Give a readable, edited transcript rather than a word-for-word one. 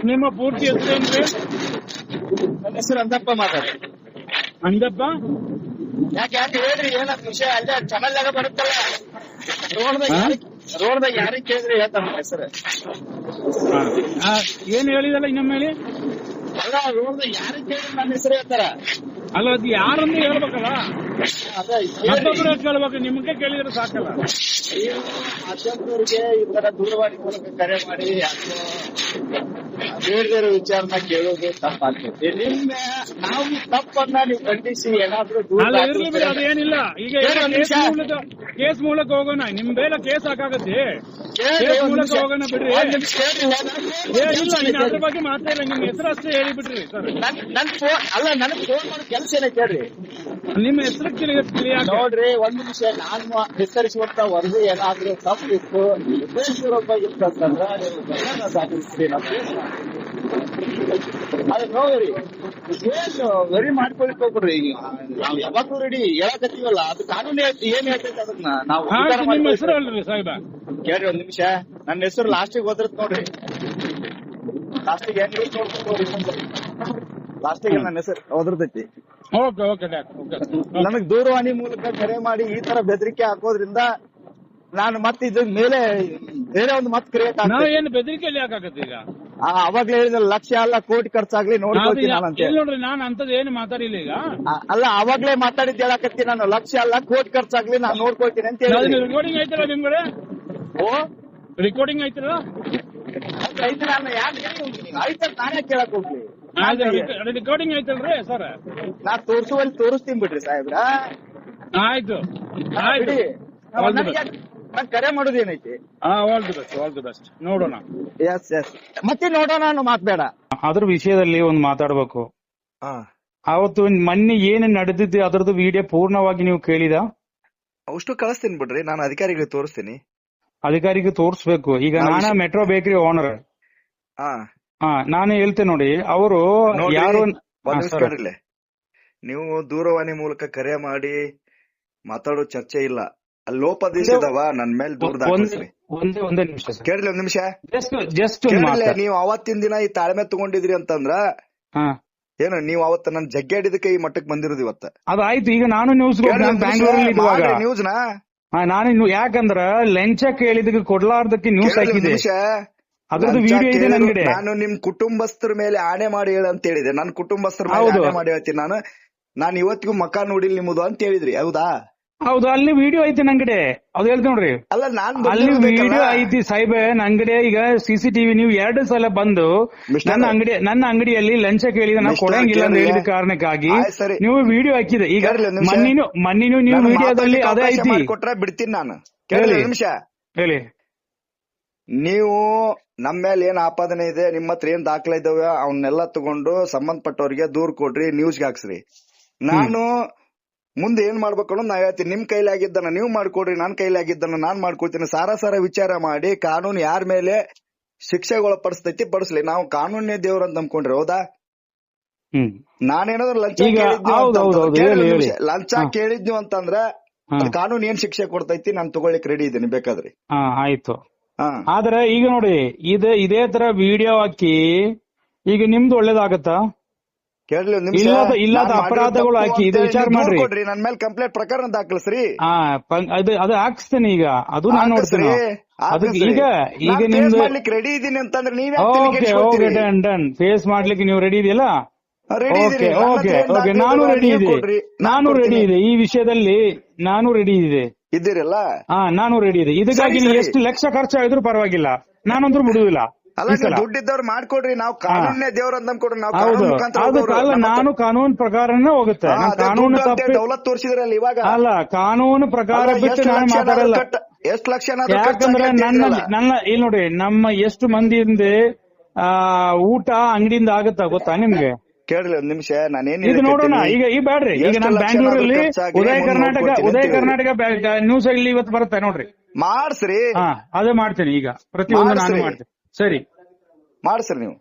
ನಿಮ್ಮ ಪೂರ್ತಿ ಹೆಸರೇನ್ರಿ? ನನ್ನ ಹೆಸರು ಅಂದಪ್ಪ ಮಾತಾಡಿ. ಅಂದಪ್ಪ ಯಾಕೆ ಹೇಳ್ರಿ, ಏನಂತ ವಿಷಯ? ಅಲ್ಲೇ ಚಾನಲ್ನಾಗ ಬರುತ್ತಲ್ಲ, ರೋಡ್ದಾಗ ಯಾರಿಗೆ ಕೇಳಿದ್ರಿ ಹೇಳ್ತಾರ ನನ್ನ ಹೆಸರು. ಏನ್ ಹೇಳಿದಲ್ಲ ಇನ್ನೊಮ್ಮೆ ಹೇಳಿ. ಅಲ್ಲ, ರೋಡ್ದಾಗ ಯಾರಿಗೆ ಕೇಳಿದ್ರಿ ನನ್ನ ಹೆಸರು ಹೇಳ್ತಾರ. ಅಲ್ಲ, ಅದು ಯಾರಂದು ಹೇಳ್ಬೇಕಲ್ಲ, ಅದೇ ಮತ್ತೊಬ್ಬರು ಕೇಳ್ಬೇಕು. ನಿಮ್ಗೆ ಕೇಳಿದ್ರೆ ಸಾಕಲ್ಲ. ಮಾಧ್ಯಮದವ್ರಿಗೆ ಈ ತರ ದೂರವಾಣಿ ಮೂಲಕ ಕರೆ ಮಾಡಿ ಬೇಡದಿರೋ ವಿಚಾರನ ಕೇಳೋದು ತಪ್ಪಾಗ್ತದೆ. ನಿಮ್ಗೆ ನಾವು ತಪ್ಪನ್ನ ನೀವು ಖಂಡಿಸಿ ಏನಾದ್ರೂ ಇರ್ಲಿ ಬಿಡಿ, ಅದೇನಿಲ್ಲ. ಈಗ ಕೇಸ್ ಮೂಲಕ ಹೋಗೋಣ. ನಿಮ್ ಮೇಲೆ ಕೇಸ್ ಹಾಕಾಗತ್ತೆ. ಕೇಸ್ ಮೂಲಕ ಹೋಗೋಣ ಬಿಡ್ರಿ. ಏನಿಲ್ಲ, ಅದ್ರ ಬಗ್ಗೆ ಮಾತಾಡಿಲ್ಲ. ನಿಮ್ ಹೆಸರು ಅಷ್ಟೇ ಹೇಳಿಬಿಟ್ರಿ ಸರ್. ಅಲ್ಲ, ನನಗೆ ಫೋನ್ ಮಾಡೋ ಕೆಲಸ ಏನ ಕೇಳ್ರಿ. ನಿಮ್ಮ ಹೆಸರು ನೋಡ್ರಿ, ಒಂದ್ ನಿಮಿಷ. ನಾನು ಹೆಸರಿಸುವಂತ ವರದಿ ಏನಾದ್ರೂ ತಪ್ಪಿತ್ತು, ಇತ್ತಂದ್ರೆ ಸಾಧಿಸ್ತೀರಿ. ಅದ್ ನೋಡ್ರಿ, ಏನು ವೆರಿ ಮಾಡ್ಕೊಳಿಕ್ ಹೋಗ್ಬಿಡ್ರಿ. ನಾವ್ ಯಾವಾಗ್ಲೂ ರೆಡಿ ಹೇಳಕತ್ತೀವಲ್ಲ, ಅದು ಕಾನೂನು ಏನ್ ಹೇಳ್ತೈತೆ ಅದನ್ನ ನಾವು. ನಿಮ್ಮ ಹೆಸರು ಅಲ್ರಿ ಸಾಹೇಬ? ಕೇಳ್ರಿ ಒಂದ್ ನಿಮಿಷ. ನನ್ನ ಹೆಸರು ಲಾಸ್ಟಿಗೆ ಓದಿರತ್ ನೋಡ್ರಿ. ಲಾಸ್ಟಿಗೆ ಹೆಂಗ್ ನೋಡ್ರಿ, ಲಾಸ್ಟಿಗೆ ನನ್ನ ಹೆಸರು ಓದಿರ್ತೈತಿ. ನನಗ್ ದೂರವಾಣಿ ಮೂಲಕ ಕರೆ ಮಾಡಿ ಈ ತರ ಬೆದರಿಕೆ ಹಾಕೋದ್ರಿಂದ ನಾನು ಮತ್ತೆ ಇದ್ರ ಮೇಲೆ ಬೇರೆ ಒಂದು ಮತ್ ಕ್ರಿಯೇಟ್ ಏನು ಬೆದರಿಕೆಯಲ್ಲಿ ಯಾಕಾಗತ್ತೆ ಈಗ? ಅವಾಗ್ಲೇ ಹೇಳಿದ ಲಕ್ಷ ಅಲ್ಲ ಕೋಟಿ ಖರ್ಚಾಗ್ಲಿ ನೋಡ್ಕೊಳ್ತೀನಿ ನೋಡ್ರಿ. ನಾನು ಅಂತದ್ ಏನು ಮಾತಾಡಿಲ್ಲ ಈಗ. ಅಲ್ಲ, ಅವಾಗ್ಲೇ ಮಾತಾಡಿದ್ ಹೇಳಕತ್ತೀನಿ. ನಾನು ಲಕ್ಷ ಅಲ್ಲ ಕೋಟಿ ಖರ್ಚಾಗ್ಲಿ ನಾನು ನೋಡ್ಕೊಳ್ತೀನಿ ಅಂತ ಹೇಳಿ. ರೆಕಾರ್ಡಿಂಗ್ ಐತಲ್ಲ ನಿಮ್ ಕಡೆ? ಓ, ರೆಕಾರ್ಡಿಂಗ್ ಐತಲ್ಲ? ಐತೆ. ನಾನು ಯಾಕೆ ಆಯ್ತ ನಾನೇ ಕೇಳಕ್ ಹೋಗ್ಲಿ. ರೆಕಾರ್ಡಿಂಗ್ ಐತಲ್ರಿ ಸರ್? ನಾ ತೋರಿಸುವಲ್ಲಿ ತೋರಿಸ್ತೀನಿ ಬಿಡ್ರಿ ಸಾಹೇಬ್ರ. ಆಯ್ತು ನಾನ್ ಕರೆ ಮಾಡೋದೇನೈತಿ? All the best. ನೋಡೋಣ. ಎಸ್ ಮತ್ತೆ ನೋಡೋಣ ಅನ್ನೋ ಮಾತ್ ಬೇಡ. ಅದ್ರ ವಿಷಯದಲ್ಲಿ ಒಂದು ಮಾತಾಡ್ಬೇಕು. ಅವತ್ತು ಮೊನ್ನೆ ಏನು ನಡೆದಿದ್ದೆ ಅದರದ್ದು ವಿಡಿಯೋ ಪೂರ್ಣವಾಗಿ ನೀವು ಕೇಳಿದ? ಅಷ್ಟು ಕಳಿಸ್ತೀನಿ ಬಿಡ್ರಿ, ನಾನು ಅಧಿಕಾರಿಗಳಿಗೆ ತೋರಿಸ್ತೀನಿ. ಅಧಿಕಾರಿಗೆ ತೋರಿಸ್ಬೇಕು. ಈಗ ನಾನು ಮೆಟ್ರೋ ಬೇಕರಿ ಓನರ್. ನಾನು ಹೇಳ್ತೇನೆ ನೋಡಿ, ಅವರು ಯಾರು ನೀವು ದೂರವಾಣಿ ಮೂಲಕ ಕರೆ ಮಾಡಿ ಮಾತಾಡೋ ಚರ್ಚೆ ಇಲ್ಲ. ಅಲ್ಲಿ ಲೋಪದೇಶ ಇದಾವ ನನ್ ಮೇಲೆ ದೂರ ದಾಖಲಿಸ್ರಿ. ಒಂದೇ ನಿಮಿಷ ಕೇಳಿಲ್ಲ, ಒಂದ್ ನಿಮಿಷ. ಜಸ್ಟ್ ನೀವು ಅವತ್ತಿನ ದಿನ ಈ ತಾಳ್ಮೆ ತಗೊಂಡಿದ್ರಿ ಅಂತಂದ್ರ ಏನು ನೀವು ಅವತ್ತ ನನ್ ಜಗ್ಗಾಡಿದಕ್ಕೆ ಈ ಮಟ್ಟಕ್ಕೆ ಬಂದಿರೋದು ಇವತ್ತ. ಅದಾಯ್ತು. ಈಗ ನಾನು ನ್ಯೂಸ್ ಬ್ಯಾಂಗ್ಳೂರಲ್ಲಿ ನ್ಯೂಸ್ ನಾನು ಯಾಕಂದ್ರ ಲಂಚ ಕೇಳಿದಕ್ಕೆ ಕೊಡ್ಲಾರ್ದಕ್ಕೆ ನ್ಯೂಸ್ ಹಾಕಿದೆ. ಅದ್ರದ್ದು ವಿಡಿಯೋ ಇದೆ ನನ್ಗಡೆ. ನಾನು ನಿಮ್ ಕುಟುಂಬಸ್ಥರ ಮೇಲೆ ಆಣೆ ಮಾಡಿ ಹೇಳ ಅಂತ ಹೇಳಿದೆ. ನನ್ ಕುಟುಂಬಸ್ಥರ ಮೇಲೆ ಆಣೆ ಮಾಡಿ ಹೇಳ್ತೀನಿ. ನಾನು ಇವತ್ತಿಗೂ ಮಕ್ಕ ನೋಡಿಲ್ ನಿಮ್ಮದು ಅಂತ ಹೇಳಿದ್ರಿ, ಹೌದಾ? ಹೌದು, ಅಲ್ಲಿ ವಿಡಿಯೋ ಐತಿ ನಂಗಡೆ. ಅದು ಹೇಳ್ತೀನಿ ನೋಡ್ರಿ. ಅಲ್ಲ, ನಾನ್ ಅಲ್ಲಿ ವಿಡಿಯೋ ಐತಿ ಸಾಹೇಬ್ ನಂಗಡೆ. ಈಗ CCTV ನೀವು 2 ಸಲ ಬಂದು ನನ್ನ ಅಂಗಡಿಯಲ್ಲಿ ಲಂಚ ಕೇಳಿದ ನಾವು ಕೊಡಂಗಿಲ್ಲ ಅಂತ ಹೇಳಿದ ಕಾರಣಕ್ಕಾಗಿ ನೀವು ವಿಡಿಯೋ ಹಾಕಿದೆ. ಈಗ ಮಣ್ಣಿನೂ ನೀವು ವಿಡಿಯೋದಲ್ಲಿ ಅದೇ ಐತಿ. ಕೊಟ್ರೆ ಬಿಡ್ತೀನಿ ನಾನು. ಕೇಳಿ ನಿಮಿಷ ಹೇಳಿ. ನೀವು ನಮ್ಮ ಮೇಲೆ ಏನ್ ಆಪಾದನೆ ಇದೆ, ನಿಮ್ಮ ಹತ್ರ ಏನ್ ದಾಖಲೆ ಇದಾವೆ ಅವನ್ನೆಲ್ಲ ತಗೊಂಡು ಸಂಬಂಧಪಟ್ಟವ್ರಿಗೆ ದೂರ್ ಕೊಡ್ರಿ, ನ್ಯೂಸ್ಗೆ ಹಾಕ್ಸ್ರಿ. ನಾನು ಮುಂದೆ ಏನ್ ಮಾಡ್ಬೇಕು ಅನ್ನೋದು ನಾ ಹೇಳ್ತೀನಿ. ನಿಮ್ ಕೈಲಿ ಆಗಿದ್ದನ್ನ ನೀವು ಮಾಡ್ಕೊಡ್ರಿ, ನನ್ ಕೈಲಿ ಆಗಿದ್ದನ್ನ ನಾನ್ ಮಾಡ್ಕೊಡ್ತೀನಿ. ಸಾರ ವಿಚಾರ ಮಾಡಿ ಕಾನೂನು ಯಾರ ಮೇಲೆ ಶಿಕ್ಷೆಗೊಳಪಡಿಸ್ತೈತಿ ಪಡಿಸ್ಲಿ. ನಾವು ಕಾನೂನೇ ದೇವ್ರ ಅಂತ ನಂಬ್ಕೊಂಡ್ರಿ, ಹೌದಾ? ನಾನೇನಾದ್ರು ಲಂಚ ಕೇಳಿದ್ನು ಅಂತಂದ್ರ ಕಾನೂನು ಏನ್ ಶಿಕ್ಷೆ ಕೊಡ್ತೈತಿ ನಾನು ತಗೊಳ್ಳಿಕ್ ರೆಡಿ ಇದ್ದೀನಿ ಬೇಕಾದ್ರಿ. ಆಯ್ತು. ಆದ್ರೆ ಈಗ ನೋಡಿ, ಇದೇ ತರ ವಿಡಿಯೋ ಹಾಕಿ ಈಗ ನಿಮ್ದು ಒಳ್ಳೇದಾಗತ್ತಾ? ಕೇಳಲಿ, ಇಲ್ಲದ ಅಪರಾಧಗಳು ಹಾಕಿ ಇದು ವಿಚಾರ ಮಾಡ್ರಿ. ನನ್ ಮೇಲೆ ಕಂಪ್ಲೇಂಟ್ ಪ್ರಕರಣ ದಾಖಲಿಸ್ರಿ. ಅದು ಹಾಕ್ಸ್ತೇನೆ ಈಗ. ಅದು ನಾನು ನೋಡ್ತೀನಿ. ಈಗ ನಿಮ್ದು ರೆಡಿ ಇದೀನಿ ಅಂತಂದ್ರೆ ನೀವೇ ಡನ್. ಫೇಸ್ ಮಾಡ್ಲಿಕ್ಕೆ ನೀವು ರೆಡಿ ಇದೆಯಲ್ಲ? ಓಕೆ, ನಾನು ರೆಡಿ ಇದೆ ಈ ವಿಷಯದಲ್ಲಿ. ನಾನು ರೆಡಿ ಇದೆ. ಇದ್ದೀರಲ್ಲ? ನಾನು ರೆಡಿ ಇದೆ. ಇದಕ್ಕಾಗಿ ಎಷ್ಟು ಲಕ್ಷ ಖರ್ಚಾಗಿದ್ರು ಪರವಾಗಿಲ್ಲ, ನಾನಂತೂ ಬಿಡುದಿಲ್ಲ. ದುಡ್ಡಿದ್ದವ್ರು ಮಾಡ್ಕೊಡ್ರಿ. ನಾವು ಕಾನೂನೇ ದೇವ್ರ ಅಂತ ನಂಬ್ಕೊಡ್ರಿ. ನಾನು ಕಾನೂನು ಪ್ರಕಾರನೇ ಹೋಗುತ್ತೆ. ಕಾನೂನು ದೌಲತ್ ತೋರಿಸಿದ್ರಲ್ಲ ಇವಾಗ. ಅಲ್ಲ, ಕಾನೂನು ಪ್ರಕಾರ ಬಿಟ್ಟು ನಾನು ಮಾತಾಡಲ್ಲ. ಎಷ್ಟು ಲಕ್ಷ? ಯಾಕಂದ್ರೆ ನನ್ನ ಇಲ್ಲಿ ನೋಡಿ, ನಮ್ಮ ಎಷ್ಟು ಮಂದಿಯಿಂದ ಊಟ ಅಂಗಡಿಯಿಂದ ಆಗುತ್ತಾ ಗೊತ್ತಾ ನಿಮ್ಗೆ? ಕೇಳ್ರಿ ಒಂದ್ ನಿಮಿಷ, ನಾನೇನು ಇದು ನೋಡೋಣ. ಈಗ ಬ್ಯಾಡ್ರಿ. ಈಗ ನಾನು ಬ್ಯಾಂಗ್ಳೂರಲ್ಲಿ ಉದಯ ಕರ್ನಾಟಕ ನ್ಯೂಸ್ ಇಲ್ಲಿ ಇವತ್ತು ಬರುತ್ತೆ ನೋಡ್ರಿ. ಮಾಡ್ಸ್ರಿ. ಅದೇ ಮಾಡ್ತೇನೆ ಈಗ. ಪ್ರತಿಯೊಂದು ನಾನು ಮಾಡ್ತೇನೆ. ಸರಿ, ಮಾಡ್ಸ್ರಿ ನೀವು.